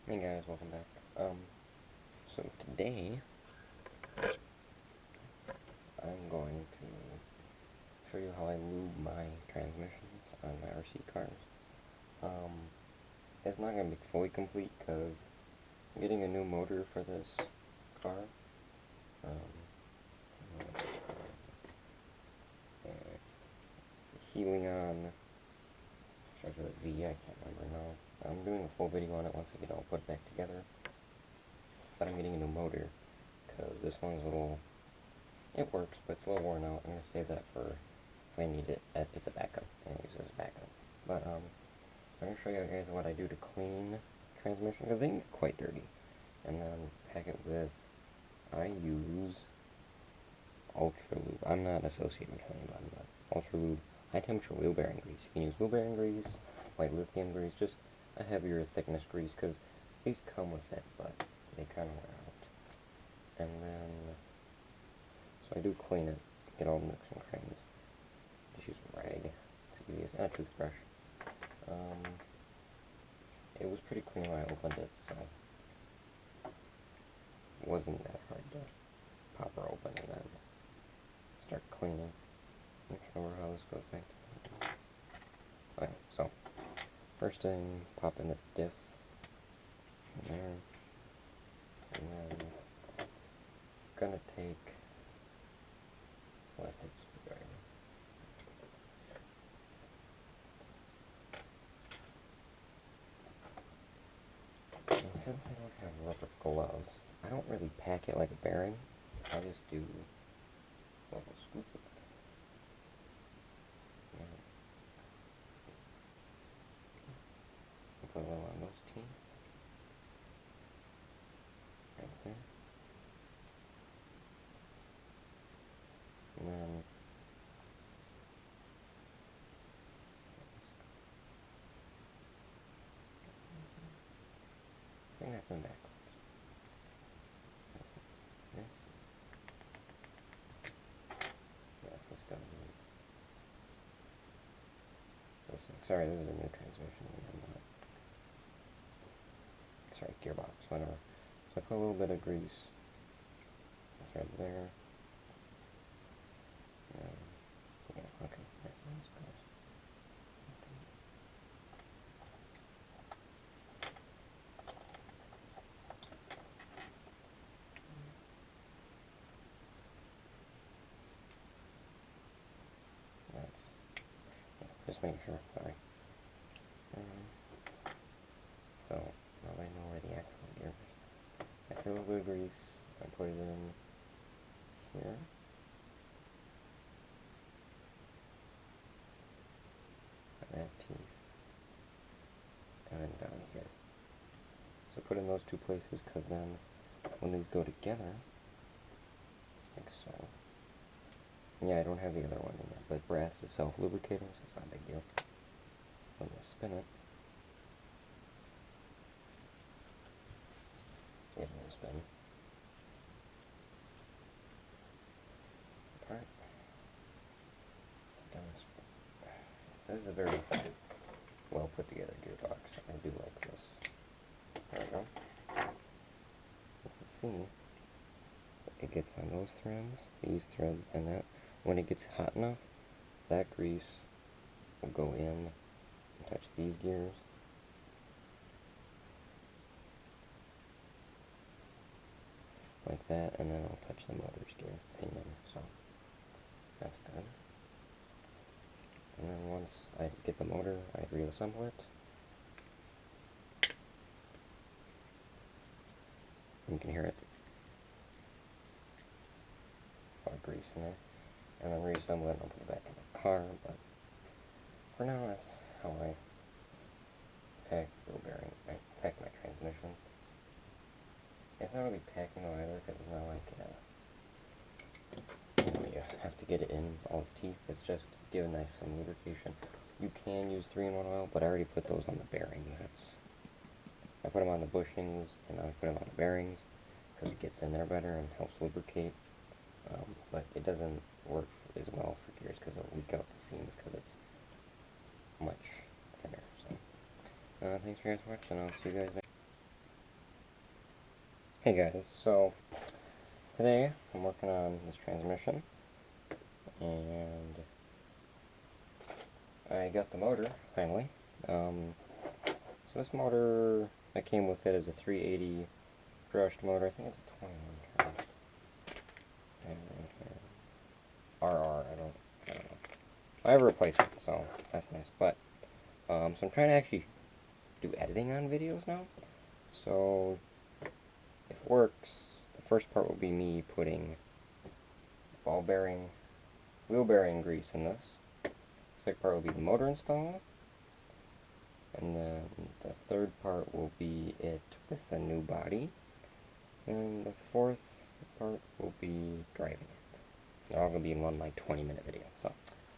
Hey guys, welcome back. So today I'm going to show you how I lube my transmissions on my RC cars. It's not going to be fully complete because I'm getting a new motor for this car. It's a Helion, starts with a V, I can't remember now. I'm doing a full video on it once I get it all put back together. But I'm getting a new motor because this one's a little... It works, but it's a little worn out. I'm going to save that for if I need it. It's a backup. I'm going to use it as a backup. But I'm going to show you guys what I do to clean transmission, because they get quite dirty. And then pack it with, I use Ultra Lube. I'm not associated with anybody, but Ultra Lube, high temperature wheel bearing grease. You can use wheel bearing grease, white lithium grease, just a heavier thickness grease, because these come with it, but they kind of wear out. And then, so I do clean it, get all the nooks and crannies. Just use a rag. It's easiest, and a toothbrush. It was pretty clean when I opened it, so it wasn't that hard to pop her open and then start cleaning. Make sure how this goes back to. Okay, so first thing, pop in the diff in there, and then gonna take what hits screwdriver. And since I don't have rubber gloves, I don't really pack it like a bearing. I just do a little scoop of it. Put a little on those teeth. Right there. And then I think that's in backwards. This. Yes, this goes in. This one. Sorry, this is a new transmission. Sorry, gearbox, whatever. So I put a little bit of grease. That's right there. Yeah, okay. That's nice. Just making sure, sorry. So, now I know where the actual gear is. I took a little bit of grease, I put it in here. That teeth. And then down here. So put in those two places, because then when these go together, like so. Yeah, I don't have the other one in there, but brass is self-lubricating, so it's not a big deal. I'm going to spin it. Give it a spin. Alright. This is a very well put together gearbox. I do like this. There we go. You can see it gets on those threads, these threads, and that. When it gets hot enough, that grease will go in and touch these gears. Like that, and then it'll touch the motor's gear pinion, so that's good. And then once I get the motor, I reassemble it. You can hear it. A lot of grease in there. And then reassemble it and I'll put it back in the car, but for now that's how I pack wheel bearing. I pack my transmission. It's not really packing though either, because it's not like you have to get it in all the teeth. It's just give a nice some lubrication. You can use 3-in-1 oil, but I already put those on the bearings. I put them on the bushings and I put them on the bearings because it gets in there better and helps lubricate. But it doesn't work as well for gears because it'll leak out the seams because it's much thinner. So, thanks for guys watching. I'll see you guys next. Hey guys, so today I'm working on this transmission, and I got the motor finally. So this motor that came with it is a 380 brushed motor. I think it's a 21 turn. And here, RR. I don't know. I have a replacement, so that's nice. But so I'm trying to actually do editing on videos now. So if it works, the first part will be me putting ball bearing, wheel bearing grease in this. The second part will be the motor installed. And then the third part will be it with a new body. And the fourth part will be driving it. They're all going to be in one like 20-minute video, so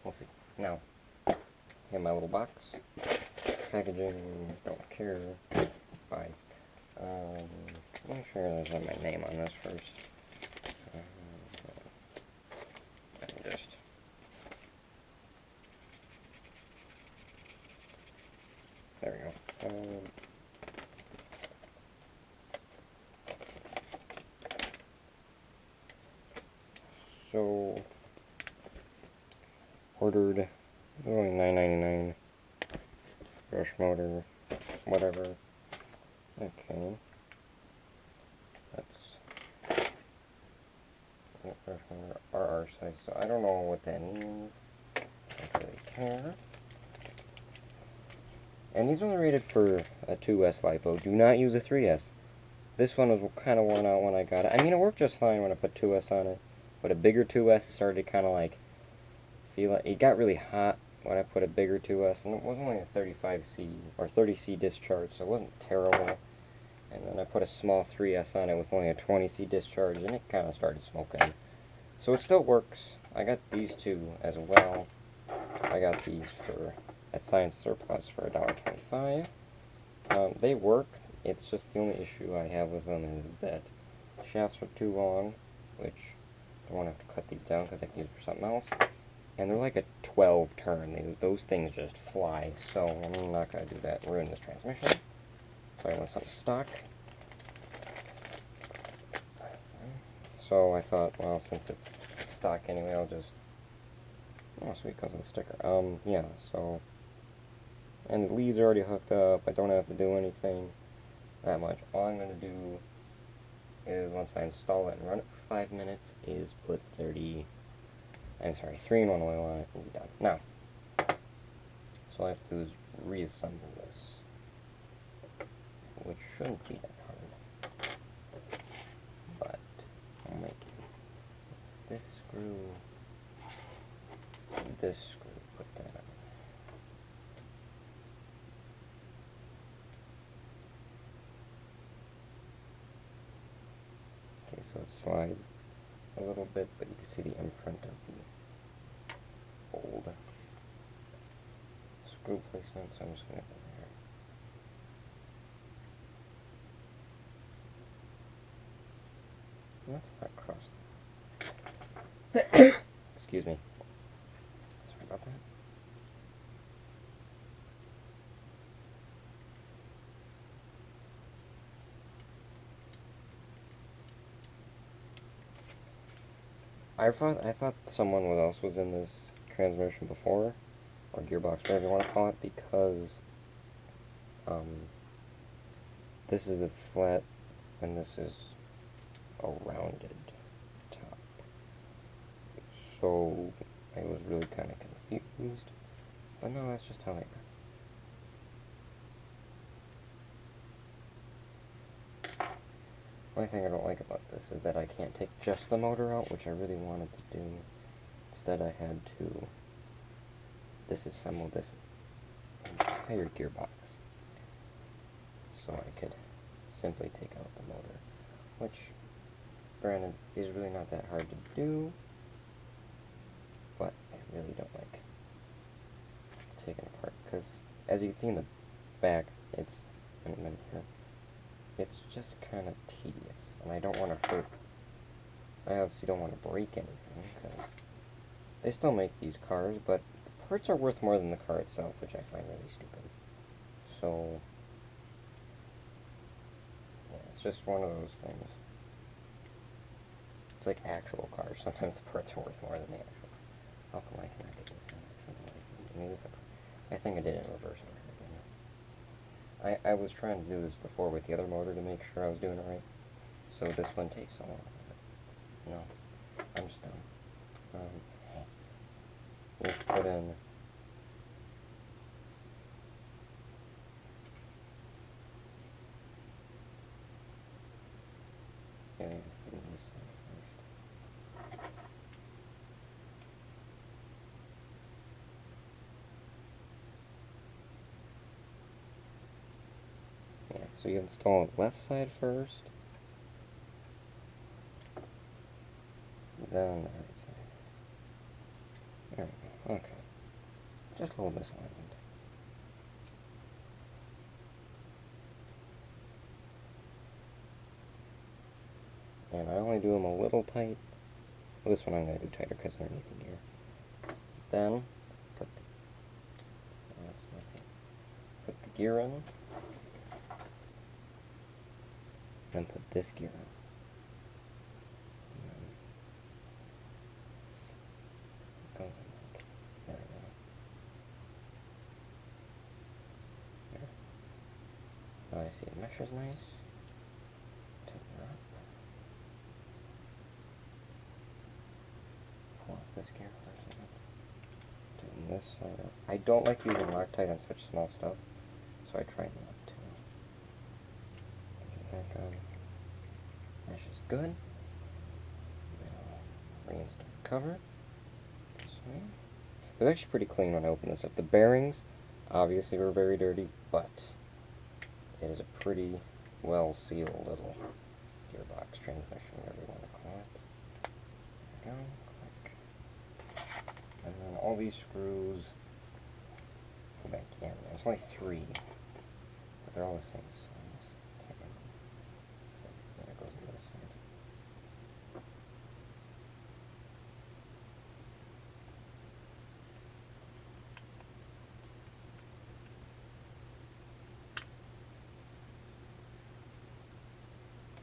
we'll see. Now, here my little box. Packaging, don't care. Bye. Let me make sure there's not my name on this first. There we go. So ordered only $9.99 brush motor, whatever. Okay, that's brush motor RR size. So I don't know what that means. I don't really care. And these are rated for a 2S LiPo. Do not use a 3S. This one was kind of worn out when I got it. I mean, it worked just fine when I put 2S on it. But a bigger 2S started kind of like feel like it got really hot when I put a bigger 2S, and it was only a 35C or 30C discharge, so it wasn't terrible. And then I put a small 3S on it with only a 20C discharge, and it kind of started smoking. So it still works. I got these two as well. I got these at Science Surplus for $1.25. They work. It's just the only issue I have with them is that the shafts are too long, which I won't have to cut these down because I can use it for something else. And they're like a 12 turn. Those things just fly, so I'm not going to do that and ruin this transmission. So I want something stock. So I thought, well, since it's stock anyway, I'll just... Oh, sweet, comes with a sticker. Yeah, so... And the leads are already hooked up. I don't have to do anything that much. All I'm going to do is, once I install it and run it for 5 minutes, is put 3-in-1 oil on it and be done. Now, so all I have to do is reassemble this, which shouldn't be that hard. But I'll make this screw, put that on. Okay, so it slides a little bit, but you can see the imprint of the old screw placement, so I'm just going to go there. That's not crossed. Excuse me. Sorry about that. I thought someone else was in this transmission before, or gearbox, whatever you want to call it, because this is a flat and this is a rounded top. So I was really kind of confused, but no, that's just how I got it. One thing I don't like about this is that I can't take just the motor out, which I really wanted to do. Instead, I had to disassemble this entire gearbox so I could simply take out the motor, which, granted, is really not that hard to do, but I really don't like taking it apart, because as you can see in the back, it's just kind of tedious, and I don't want to hurt. I obviously don't want to break anything, because they still make these cars, but the parts are worth more than the car itself, which I find really stupid. So, yeah, it's just one of those things. It's like actual cars. Sometimes the parts are worth more than the actual. How come I cannot get this in for the life of me? Maybe I think I did it in reverse order. I was trying to do this before with the other motor to make sure I was doing it right. So this one takes so long. No, I'm just dumb. Let's put in. Yeah, this side first. Yeah, so you install the left side first, then the right side. There we go, okay. Just a little misalignment. And I only do them a little tight. Well, this one I'm going to do tighter because underneath the gear. Then, put the gear in. Then put this gear in. Goes in. There we go. There. Now I see it meshes nice. Tighten her up. Pull off this gear for a second. Tighten this side up. I don't like using Loctite on such small stuff, so I try not to. Get it back on. Mesh is good. Now reinstall the cover. This way. It was actually pretty clean when I opened this up. The bearings obviously were very dirty, but it is a pretty well sealed little gearbox transmission, whatever you want to call it. There we go. Click. And then all these screws go back in. There's only 3, but they're all the same size. That goes on this side.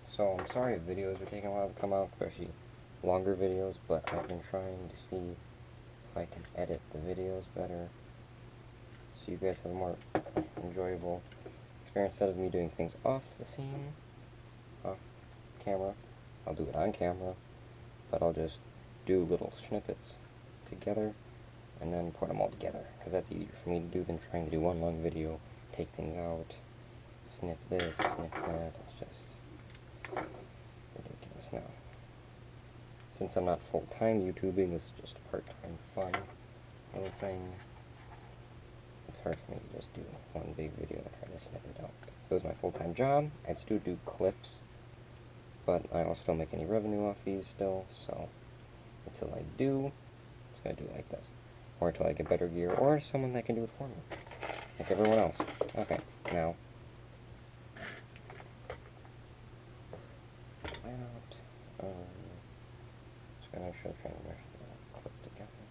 So I'm sorry if videos are taking a while to come out, especially longer videos, but I've been trying to see if I can edit the videos better so you guys have a more enjoyable experience instead of me doing things off the scene, off camera. I'll do it on camera, but I'll just do little snippets together and then put them all together, because that's easier for me to do than trying to do one long video, take things out, snip this, snip that. It's just ridiculous now. Since I'm not full-time YouTubing, this is just a part-time fun little thing. It's hard for me to just do one big video and try to snip it out. If it was my full-time job, I'd still do clips, but I also don't make any revenue off these still, so until I do, it's going to do it like this. Or until I get better gear, or someone that can do it for me, like everyone else. Okay, now, plan out, just going to show transmission clip together.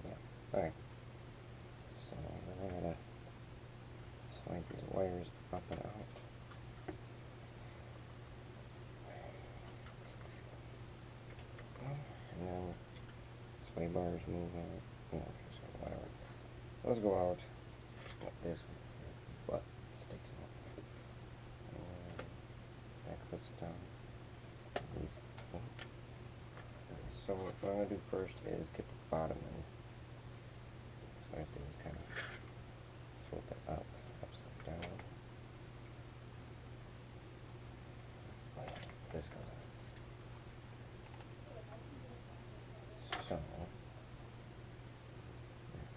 Yeah, alright. So, then I'm going to slide these wires up and out. And then sway bars move out. No, whatever. Those go out. Like this butt sticks out. And that clips down. These. So what I'm going to do first is get the bottom in. So what I have to do is kind of flip it up, upside down. This goes on. So,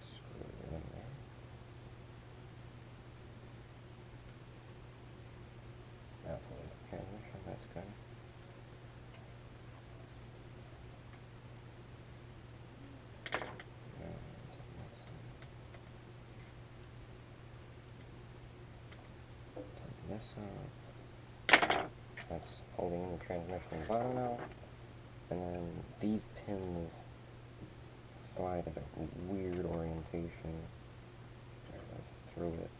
screw it in there. That's holding the transmission, that's good. Tighten this up. That's holding in the transmission in the bottom now. And then these pins slide at a weird orientation through it.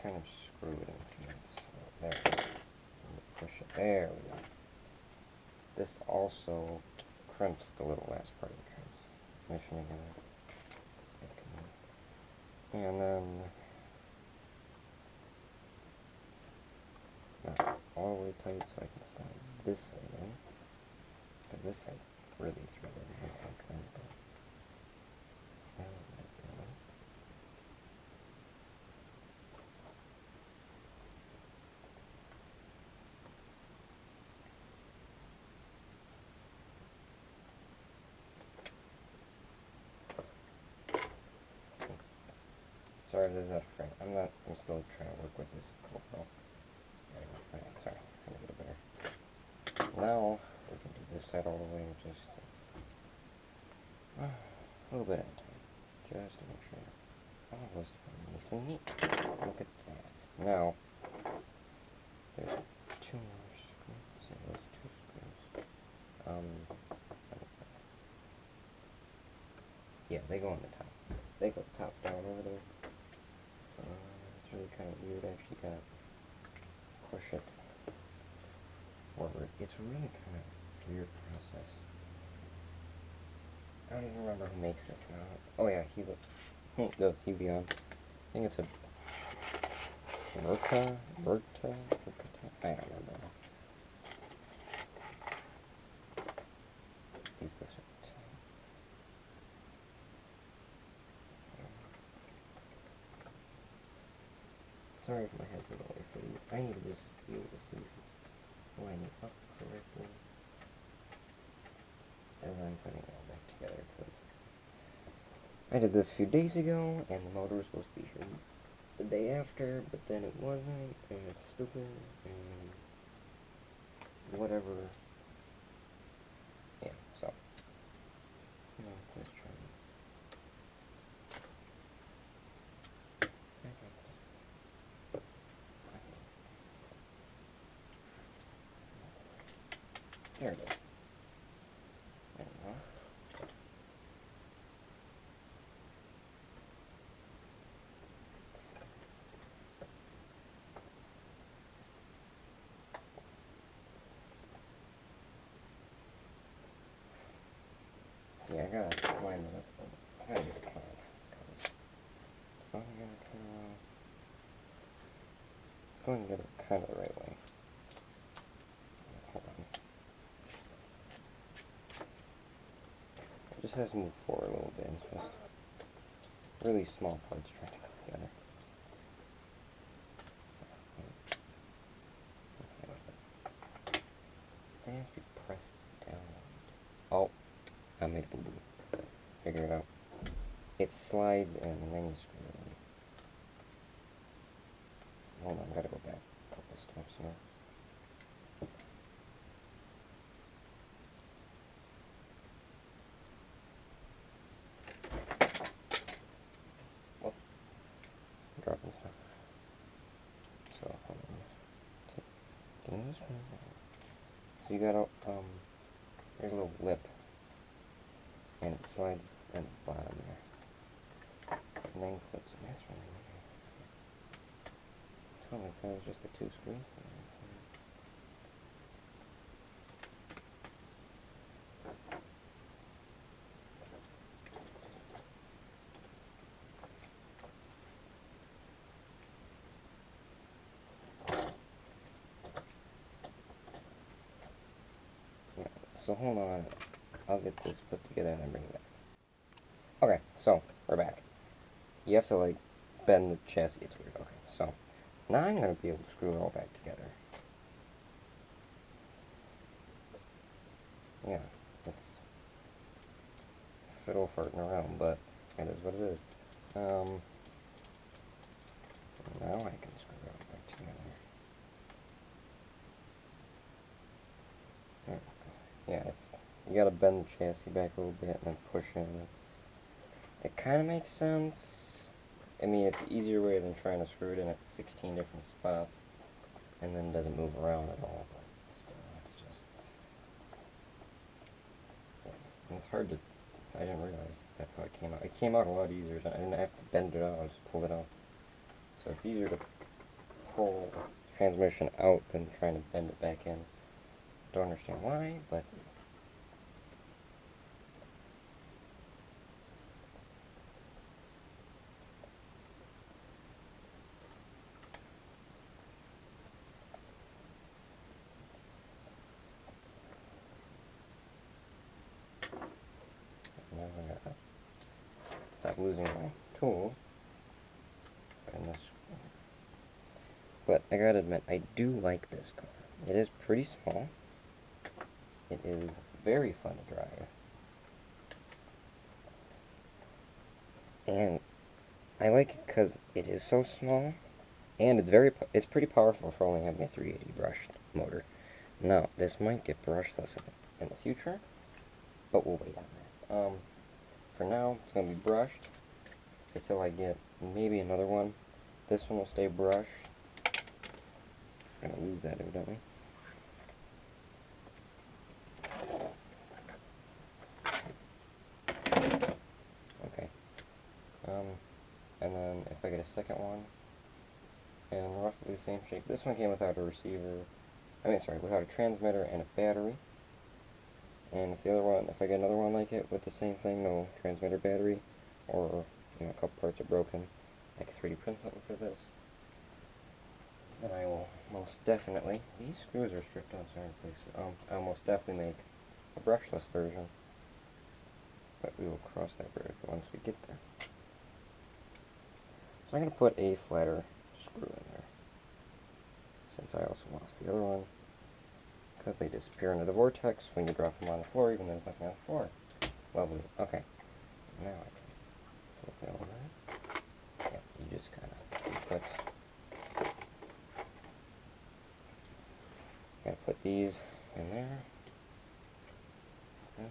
kind of screw it into it. So there. Push it. There we go. This also crimps the little last part of the transmission again. And then not all the way tight so I can slide this side in. Because this side's really threaded. Sorry if this is out of frame. I'm still trying to work with this GoPro. Sorry, trying to get it better. Now, we can do this side all the way, just a little bit at a time, just to make sure all of this is nice and neat. Look at that. Now, there's 2 more screws. So those 2 screws. Yeah, they go on the top. They go top down over there. It's really kind of weird. I actually gotta push it forward. It's a really kind of weird process. I don't even remember who makes this now. Oh yeah, Helion. I think it's a Verta. I don't remember. These guys are. Sorry if my head's a little away for you. I need to just be able to see if it's lining up correctly as I'm putting it all back together, because I did this a few days ago and the motor was supposed to be here the day after, but then it wasn't, and it's stupid, and whatever. Yeah, so let's try it. There it is. There we go. See, I gotta line it up. I gotta get it clean, because it's going to get it kind of the right way. Hold on. It just has to move forward a little bit. It's just really small parts trying to come together. It has to be pressed down. Oh, I made a boo-boo. Figure it out. It slides in and then you screw it in. Hold on, I gotta go back a couple steps here. Dropping stuff. So, getting this one. So you got a, there's a little lip, and it slides in the bottom there, and then clips, and that's really weird. It's kind of like that was just the 2 screws. So hold on, I'll get this put together and then bring it back. Okay, so we're back. You have to like bend the chassis, it's weird. Okay, so now I'm going to be able to screw it all back together. Yeah, it's fiddle farting around, but it is what it is. Now I can screw it all back together. Yeah, you gotta bend the chassis back a little bit and then push in. It kind of makes sense. I mean, it's an easier way than trying to screw it in at 16 different spots and then it doesn't move around at all. But still, it's just, yeah. And it's hard to, I didn't realize that's how it came out. It came out a lot easier. So I didn't have to bend it out, I just pulled it out. So it's easier to pull the transmission out than trying to bend it back in. Don't understand why, but now I gotta stop losing my tool. And this, but I gotta admit, I do like this car. It is pretty small. It is very fun to drive. And I like it because it is so small, and it's pretty powerful for only having a 380 brushed motor. Now, this might get brushless in the future, but we'll wait on that. For now, it's going to be brushed until I get maybe another one. This one will stay brushed. I'm going to lose that evidently. Okay. And then if I get a second one, and roughly the same shape. This one came without a receiver. Without a transmitter and a battery. And if I get another one like it with the same thing, no transmitter, battery, or a couple parts are broken, I can 3D print something for this. Then I will most definitely, these screws are stripped out, so I replace I'll most definitely make a brushless version. But we will cross that bridge once we get there. So I'm going to put a flatter screw in there, since I also lost the other one, because they disappear into the vortex when you drop them on the floor, even though there's nothing on the floor. Lovely. Okay. Now I can flip it over. Yeah, you just kind of gotta put these in there. This.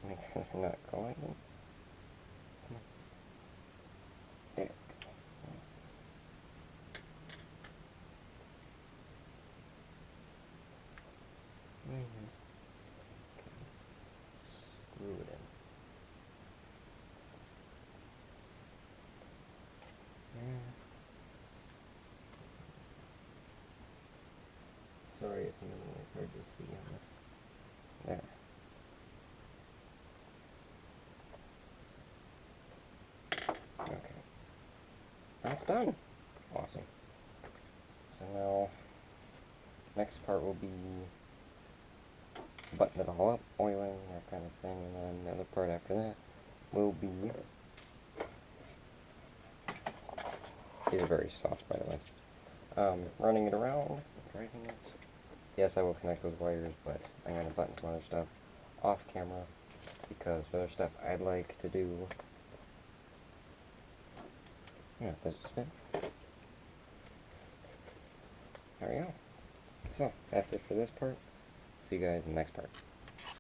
Make sure they're not colliding. There. Screw it in. Sorry if it's hard to see on this. There. Okay. That's done. Awesome. So now, next part will be button it all up, oiling, that kind of thing, and then the other part after that will be, these are very soft by the way, running it around, driving it. Yes, I will connect those wires, but I'm going to button some other stuff off camera, because for other stuff I'd like to do, does it spin? There we go. So, that's it for this part. See you guys in the next part.